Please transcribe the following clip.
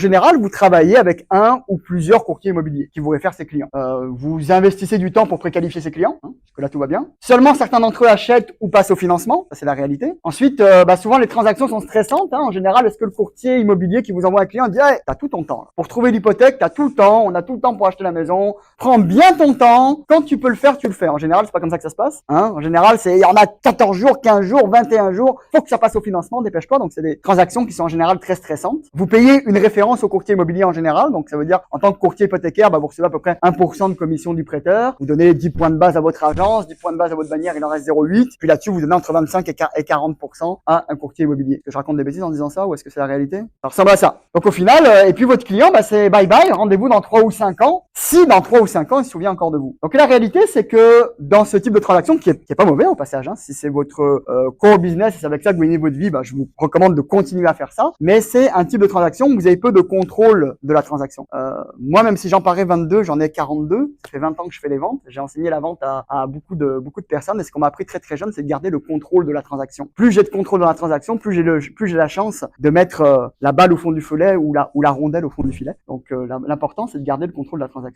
En général, vous travaillez avec un ou plusieurs courtiers immobiliers qui vous réfèrent ses clients. Vous investissez du temps pour préqualifier ses clients, parce que là tout va bien. Seulement certains d'entre eux achètent ou passent au financement, ça c'est la réalité. Ensuite, souvent les transactions sont stressantes. En général, est-ce que le courtier immobilier qui vous envoie un client dit hey, t'as tout ton temps là. Pour trouver l'hypothèque, t'as tout le temps, on a tout le temps pour acheter la maison. Prends bien ton temps. Quand tu peux le faire, tu le fais. En général, c'est pas comme ça que ça se passe. En général, il y en a 14 jours, 15 jours, 21 jours. Faut que ça passe au financement, dépêche-toi. Donc c'est des transactions qui sont en général très stressantes. Vous payez une référence au courtier immobilier en général. Donc ça veut dire en tant que courtier hypothécaire, vous recevez à peu près 1% de commission du prêteur. Vous donnez 10 points de base à votre agence, 10 points de base à votre bannière, il en reste 0,8. Puis là-dessus, vous donnez entre 25 et 40% à un courtier immobilier. Est-ce que je raconte des bêtises en disant ça ou est-ce que c'est la réalité? Ça ressemble à ça. Donc au final, et puis votre client, c'est bye bye, rendez-vous dans 3 ou 5 ans. Si dans 3 ou 5 ans, il se souvient encore de vous. Donc la réalité, c'est que dans ce type de transaction, qui est pas mauvais au passage, si c'est votre core business et c'est avec ça que vous gagnez votre vie, je vous recommande de continuer à faire ça. Mais c'est un type de transaction où vous avez peu de contrôle de la transaction. Moi, même si j'en parais 22, j'en ai 42. Ça fait 20 ans que je fais les ventes. J'ai enseigné la vente à beaucoup de personnes. Et ce qu'on m'a appris très très jeune, c'est de garder le contrôle de la transaction. Plus j'ai de contrôle dans la transaction, plus j'ai la chance de mettre la balle au fond du filet ou la rondelle au fond du filet. Donc l'important, c'est de garder le contrôle de la transaction.